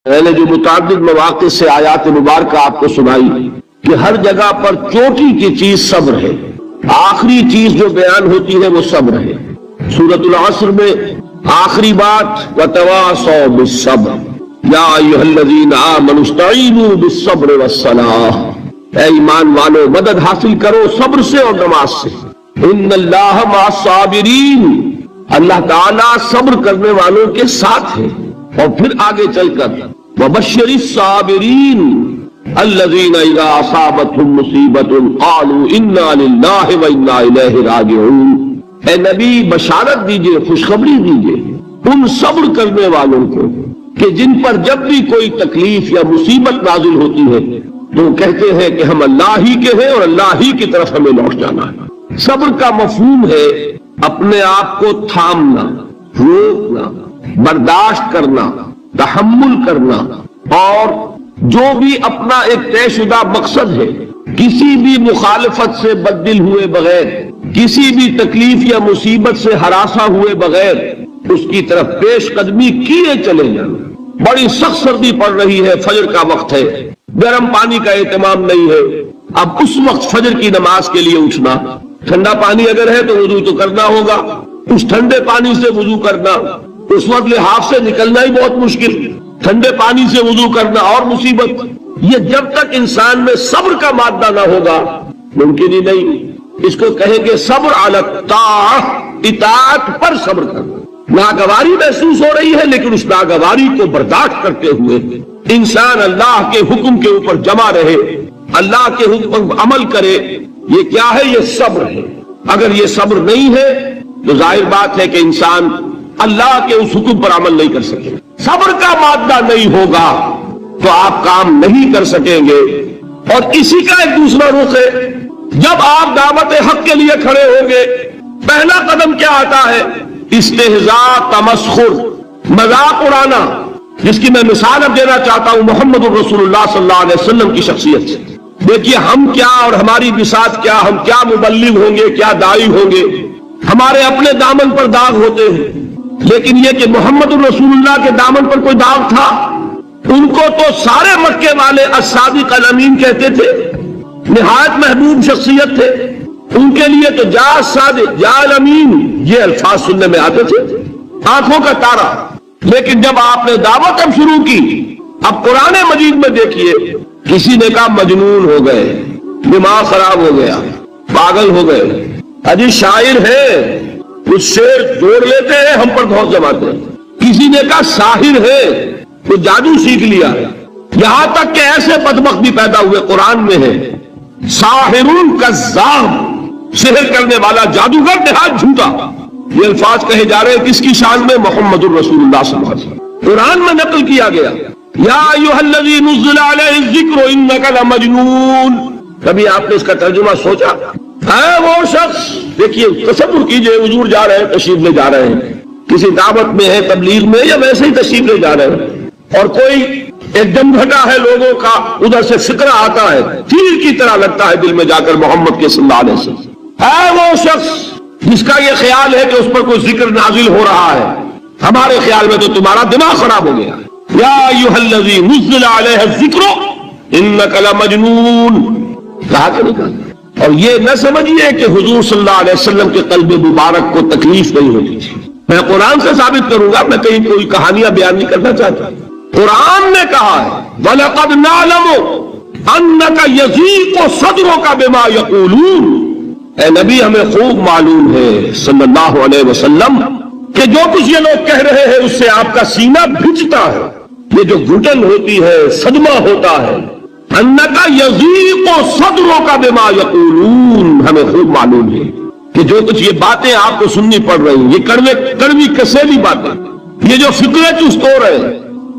میں نے جو متعدد مواقع سے آیات مبارکہ آپ کو سنائی کہ ہر جگہ پر چوٹی کی چیز صبر ہے، آخری چیز جو بیان ہوتی ہے وہ صبر ہے۔ سورۃ العصر میں آخری بات وتواصوا بالصبر یا ایھا الذین آمنوا استعینوا بالصبر والصلاۃ، اے ایمان والو مدد حاصل کرو صبر سے اور نماز سے۔ ان اللہ مع الصابرین، اللہ تعالیٰ صبر کرنے والوں کے ساتھ ہے۔ اور پھر آگے چل کر وبشر الصابرین الذین اذا اصابتهم مصیبۃ قالوا انا للہ وانا الیہ راجعون، اے نبی بشارت دیجئے، خوشخبری دیجئے ان صبر کرنے والوں کو کہ جن پر جب بھی کوئی تکلیف یا مصیبت نازل ہوتی ہے تو کہتے ہیں کہ ہم اللہ ہی کے ہیں اور اللہ ہی کی طرف ہمیں لوٹ جانا ہے۔ صبر کا مفہوم ہے اپنے آپ کو تھامنا، روکنا، برداشت کرنا، تحمل کرنا، اور جو بھی اپنا ایک طے شدہ مقصد ہے کسی بھی مخالفت سے بددل ہوئے بغیر، کسی بھی تکلیف یا مصیبت سے ہراساں ہوئے بغیر اس کی طرف پیش قدمی کیے چلے جانا۔ بڑی سخت سردی پڑ رہی ہے، فجر کا وقت ہے، گرم پانی کا اہتمام نہیں ہے، اب اس وقت فجر کی نماز کے لیے اٹھنا، ٹھنڈا پانی اگر ہے تو وضو تو کرنا ہوگا، اس ٹھنڈے پانی سے وضو کرنا، اس وقت لحاف سے نکلنا ہی بہت مشکل، ٹھنڈے پانی سے وضو کرنا اور مصیبت۔ یہ جب تک انسان میں صبر کا مادہ نہ ہوگا ممکن ہی نہیں۔ اس کو کہیں گے صبر علی الطاعہ، اطاعت پر صبر کرنا۔ ناگواری محسوس ہو رہی ہے لیکن اس ناگواری کو برداشت کرتے ہوئے انسان اللہ کے حکم کے اوپر جمع رہے، اللہ کے حکم پر عمل کرے، یہ کیا ہے؟ یہ صبر ہے۔ اگر یہ صبر نہیں ہے تو ظاہر بات ہے کہ انسان اللہ کے اس حکم پر عمل نہیں کر سکے۔ صبر کا مادہ نہیں ہوگا تو آپ کام نہیں کر سکیں گے۔ اور اسی کا ایک دوسرا رخ ہے، جب آپ دعوت حق کے لیے کھڑے ہوں گے پہلا قدم کیا آتا ہے؟ استہزاء، تمسخر، مذاق اڑانا، جس کی میں مثال اب دینا چاہتا ہوں محمد الرسول اللہ صلی اللہ علیہ وسلم کی شخصیت سے۔ دیکھیے ہم کیا اور ہماری بساط کیا، ہم کیا مبلغ ہوں گے، کیا داعی ہوں گے، ہمارے اپنے دامن پر داغ ہوتے ہیں، لیکن یہ کہ محمد الرسول اللہ کے دامن پر کوئی داغ تھا؟ ان کو تو سارے مکے والے الصادق الامین کہتے تھے، نہایت محبوب شخصیت تھے، ان کے لیے تو جا صادق جا الامین یہ الفاظ سننے میں آتے تھے، آنکھوں کا تارا۔ لیکن جب آپ نے دعوت اب شروع کی، اب قرآن مجید میں دیکھیے کسی نے کہا مجنون ہو گئے، دماغ خراب ہو گیا، پاگل ہو گئے، اجی شاعر ہے، کچھ شعر جوڑ لیتے ہیں ہم پر بہت جماتے ہیں۔ کسی نے کہا ساحر ہے، تو جادو سیکھ لیا، یہاں تک کہ ایسے بدبخت بھی پیدا ہوئے قرآن میں ہے ساحرون کذاب، سحر کرنے والا جادوگر نہایت جھوٹا۔ یہ الفاظ کہے جا رہے ہیں کس کی شان میں؟ محمد الرسول اللہ صلی اللہ علیہ وسلم۔ قرآن میں نقل کیا گیا یا ایھا الذی نزل علیہ الذکر انک لمجنون۔ کبھی آپ نے اس کا ترجمہ سوچا؟ ہے وہ شخص، دیکھیے تصور کیجئے حضور جا رہے ہیں، تشریف لے جا رہے ہیں، کسی دعوت میں ہے، تبلیغ میں، یا ویسے ہی تشریف لے جا رہے ہیں، اور کوئی ایک دم گھٹا ہے لوگوں کا، ادھر سے فکرہ آتا ہے، تیر کی طرح لگتا ہے دل میں جا کر محمد کے صلی اللہ علیہ وسلم۔ ہے وہ شخص جس کا یہ خیال ہے کہ اس پر کوئی ذکر نازل ہو رہا ہے، ہمارے خیال میں تو تمہارا دماغ خراب ہو گیا۔ یا ایھا الذی نزل علیہ الذکر انک لمجنون، کہا کہ نہیں کہا؟ اور یہ نہ سمجھیے کہ حضور صلی اللہ علیہ وسلم کے قلب مبارک کو تکلیف نہیں ہوتی تھی۔ میں قرآن سے ثابت کروں گا، میں کہیں کوئی کہانیاں بیان نہیں کرنا چاہتا۔ قرآن نے کہا ہے وَلَقَدْ نَعْلَمُ أَنَّكَ يَضِيقُ صَدْرُكَ بِمَا يَقُولُونَ، اے نبی ہمیں خوب معلوم ہے صلی اللہ علیہ وسلم کہ جو کچھ یہ لوگ کہہ رہے ہیں اس سے آپ کا سینہ بھجتا ہے، یہ جو گھٹن ہوتی ہے، صدمہ ہوتا ہے۔ أَنَّكَ يَضِيقُ صَدْرُكَ بِمَا يَقُولُونَ، ہمیں خوب معلوم ہے کہ جو کچھ یہ باتیں آپ کو سننی پڑ رہی ہیں، یہ کڑوی کسیلی باتیں، یہ جو فکرے چست ہو رہے ہیں،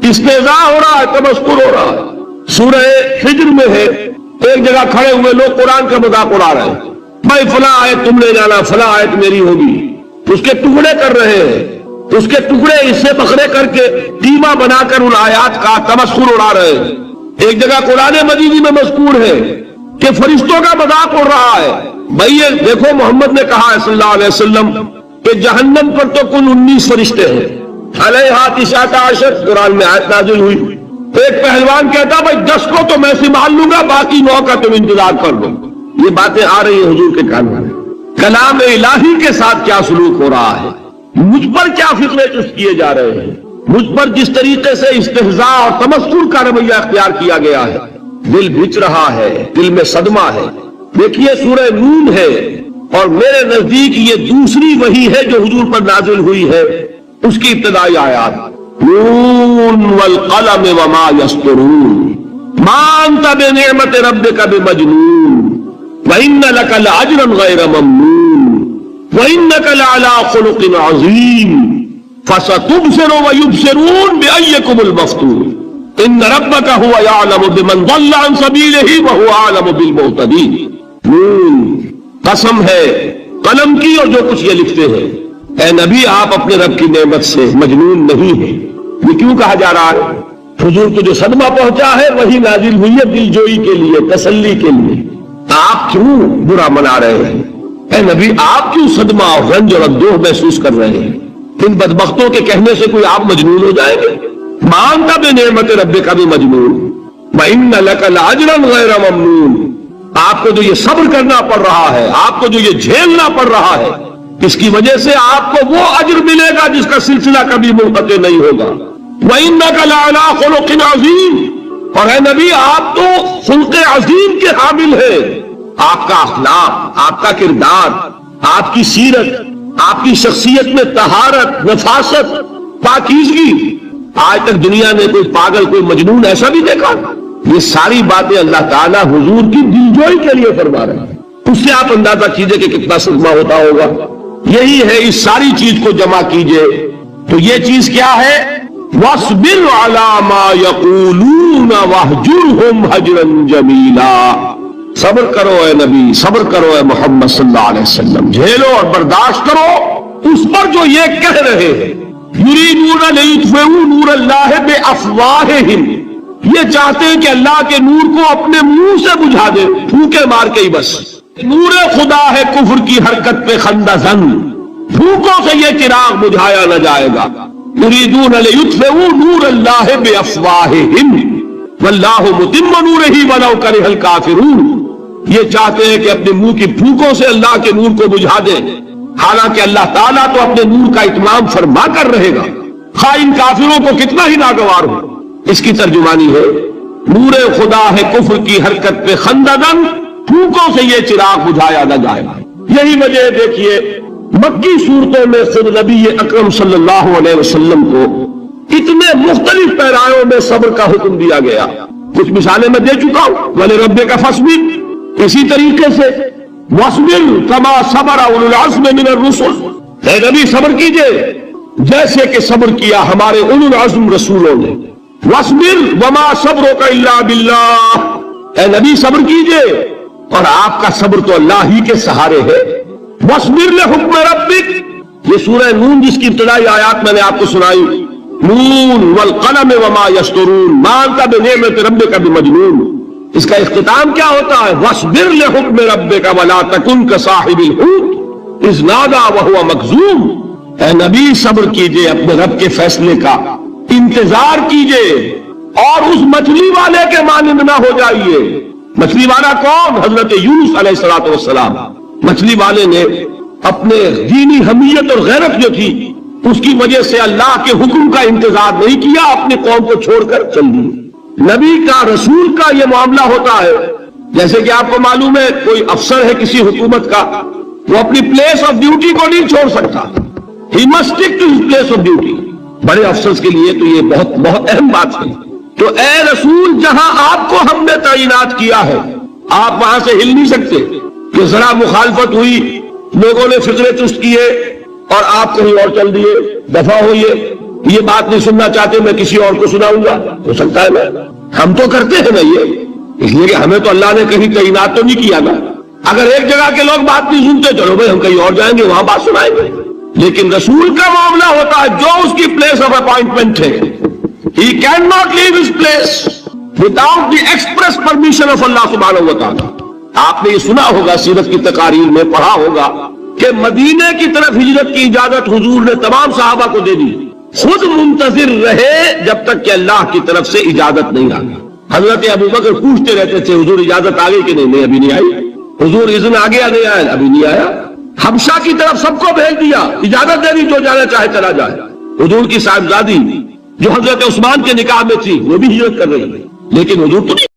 استہزاء ہو رہا ہے، تمسخر ہو رہا ہے۔ سورہ حجر میں ہے، ایک جگہ کھڑے ہوئے لوگ قرآن کا مذاق اڑا رہے ہیں، بھائی فلاں آیت تم لے جانا، فلاں آیت میری ہوگی، اس کے ٹکڑے کر رہے ہیں، اس کے ٹکڑے حصے بکھرے کر کے ٹیما بنا کر ان آیات کا تمسخر اڑا رہے ہیں۔ ایک جگہ قرآن مجید میں مذکور ہے کہ فرشتوں کا مذاق اڑ رہا ہے۔ بھائی یہ دیکھو محمد نے کہا ہے صلی اللہ علیہ وسلم کہ جہنم پر تو کل 19 فرشتے ہیں، علیہا 19 قرآن میں آیت نازل ہوئی، ایک پہلوان کہتا بھائی 10 کو تو میں سنبھال لوں گا، باقی 9 کا تم انتظار کر لو۔ یہ باتیں آ رہی ہیں حضور کے کانوں میں۔ کلام الہی کے ساتھ کیا سلوک ہو رہا ہے، مجھ پر کیا فکرے چست کیے جا رہے ہیں، مجھ پر جس طریقے سے استہزاء اور تمسخر کا رویہ اختیار کیا گیا ہے، دل بھچ رہا ہے، دل میں صدمہ ہے۔ دیکھیے سورہ نون ہے، اور میرے نزدیک یہ دوسری وحی ہے جو حضور پر نازل ہوئی ہے، اس کی ابتدائی آیات، نون والقلم وما یسطرون ما انت بنعمت ربک بمجنون وَإِنَّ لَكَ لَأَجْرًا غَيْرَ مَمْنُونٍ وَإِنَّكَ لَعَلَىٰ خُلُقٍ عَظِيمٍ فَسَتُبْصِرُ وَيُبْصِرُونَ بِأَيِّكُمُ الْمَفْتُونُ إِنَّ رَبَّكَ هُوَ يَعْلَمُ بِمَنْ ضَلَّ عَنْ سَبِيلِهِ وَهُوَ أَعْلَمُ بِالْمُهْتَدِينَ۔ نون، قسم ہے قلم کی اور جو کچھ یہ لکھتے ہیں۔ اے نبی آپ اپنے رب کی نعمت سے مجنون نہیں ہیں۔ یہ کیوں کہا جا رہا ہے؟ حضور کو جو صدمہ پہنچا ہے وہی نازل ہوئی ہے دل جوئی کے لیے، تسلی کے لیے۔ آپ کیوں برا منا رہے ہیں؟ اے نبی آپ کیوں صدمہ اور رنج اور اندوہ محسوس کر رہے ہیں؟ ان بدبختوں کے کہنے سے کوئی آپ مجنون ہو جائیں گے؟ مانتا بے نعمت ربک بھی مجنون وَإِنَّ لَكَ لَأَجْرًا غَيْرَ مَمْنُونٍ۔ آپ کو جو یہ صبر کرنا پڑ رہا ہے، آپ کو جو یہ جھیلنا پڑ رہا ہے، اس کی وجہ سے آپ کو وہ اجر ملے گا جس کا سلسلہ کبھی منقطع نہیں ہوگا۔ وَإِنَّكَ لَعَلَىٰ خُلُقٍ عَظِيمٍ، اور اے نبی آپ تو خلق عظیم کے حامل ہیں۔ آپ کا اخلاق، آپ کا کردار، آپ کی سیرت، آپ کی شخصیت میں طہارت، نفاست، پاکیزگی، آج تک دنیا نے کوئی پاگل، کوئی مجنون ایسا بھی دیکھا؟ یہ ساری باتیں اللہ تعالیٰ حضور کی دلجوئی کے لیے فرما رہے ہیں۔ اس سے آپ اندازہ کیجئے کہ کتنا صدمہ ہوتا ہوگا۔ یہی ہے، اس ساری چیز کو جمع کیجئے تو یہ چیز کیا ہے؟ وَاصْبِرْ عَلَىٰ مَا يَقُولُونَ وَاهْجُرْهُمْ هَجْرًا جَمِيلًا۔ صبر کرو اے نبی، صبر کرو اے محمد صلی اللہ علیہ وسلم، جھیلو اور برداشت کرو اس پر جو یہ کہہ رہے ہیں۔ یریدون لیطفئوا نور اللہ بافواہہم، یہ چاہتے ہیں کہ اللہ کے نور کو اپنے منہ سے بجھا دے، پھونکے مار کے ہی بس۔ نور خدا ہے کفر کی حرکت پہ خندہ زن، پھونکوں سے یہ چراغ بجھایا نہ جائے گا۔ یریدون لیطفئوا نور اللہ بافواہہم واللہ متم نورہ ولو کرہ الکافرون، یہ چاہتے ہیں کہ اپنے منہ کی پھونکوں سے اللہ کے نور کو بجھا دیں، حالانکہ اللہ تعالیٰ تو اپنے نور کا اتمام فرما کر رہے گا، خواہ ان کافروں کو کتنا ہی ناگوار ہو۔ اس کی ترجمانی ہے نور خدا ہے کفر کی حرکت پہ خنددن، پھونکوں سے یہ چراغ بجھایا نہ جائے گا۔ یہی وجہ دیکھیے مکی صورتوں میں خود نبی اکرم صلی اللہ علیہ وسلم کو اتنے مختلف پیرایوں میں صبر کا حکم دیا گیا۔ کچھ مثالیں میں دے چکا ہوں، وَلِرَبِّكَ فَاصْبِرْ، اسی طریقے سے وَاصْبِرْ كَمَا صَبَرَ أُولُو الْعَزْمِ مِنَ الرُّسُلِ، اے نبی صبر کیجئے جیسے کہ صبر کیا ہمارے اولو العزم رسولوں نے۔ وَاصْبِرْ وَمَا صَبْرُكَ إِلَّا بِاللَّهِ، اے نبی صبر کیجئے اور آپ کا صبر تو اللہ ہی کے سہارے ہے۔ وَاصْبِرْ لِحُکْمِ رَبِّكَ، یہ سورہ نون جس کی ابتدائی آیات میں نے آپ کو سنائی، نون والقلم وما یسطرون ما انت بنعمت ربک بمجنون، اس کا اختتام کیا ہوتا ہے؟ واصبر لحکم ربک ولا تکن کصاحب الحوت اذ نادى وهو مکظوم، اے نبی صبر کیجئے اپنے رب کے فیصلے کا، انتظار کیجئے اور اس مچھلی والے کے مانند نہ ہو جائیے۔ مچھلی والا کون؟ حضرت یونس علیہ السلام۔ مچھلی والے نے اپنے دینی حمیت اور غیرت جو تھی اس کی وجہ سے اللہ کے حکم کا انتظار نہیں کیا، اپنی قوم کو چھوڑ کر چل دیے۔ نبی کا، رسول کا یہ معاملہ ہوتا ہے جیسے کہ آپ کو معلوم ہے کوئی افسر ہے کسی حکومت کا، وہ اپنی پلیس آف ڈیوٹی کو نہیں چھوڑ سکتا، he must stick to his place of duty. بڑے افسر کے لیے تو یہ بہت اہم بات ہے۔ تو اے رسول، جہاں آپ کو ہم نے تعینات کیا ہے آپ وہاں سے ہل نہیں سکتے کہ ذرا مخالفت ہوئی، لوگوں نے فکرے چست کیے اور آپ کہیں اور چل دیے، دفع ہوئیے، یہ بات نہیں سننا چاہتے میں کسی اور کو سناؤں گا، ہو سکتا ہے میں، ہم تو کرتے ہیں نا یہ، اس لیے کہ ہمیں تو اللہ نے کہیں تعینات تو نہیں کیا نا۔ اگر ایک جگہ کے لوگ بات نہیں سنتے، چلو بھائی ہم کہیں اور جائیں گے وہاں بات سنائیں گے، لیکن رسول کا معاملہ ہوتا ہے جو اس کی پلیس آف اپائنٹمنٹ ہے، he cannot leave his place without the express permission of اللہ سبحانہ و تعالی۔ آپ نے یہ سنا ہوگا، سیرت کی تقاریر میں پڑھا ہوگا کہ مدینے کی طرف ہجرت کی اجازت حضور نے تمام صحابہ کو دے دی، خود منتظر رہے جب تک کہ اللہ کی طرف سے اجازت نہیں آ گئی۔ حضرت ابوبکر پوچھتے رہتے تھے حضور اجازت آ گئی کہ نہیں؟ ابھی نہیں آئی۔ حضور اذن آ گیا نہیں آیا؟ ابھی نہیں آیا۔ حبشہ کی طرف سب کو بھیج دیا، اجازت دے دی جو جانا چاہے چلا جائے۔ حضور کی صاحبزادی جو حضرت عثمان کے نکاح میں تھی وہ بھی ہجرت کر رہی، لیکن حضور تو نہیں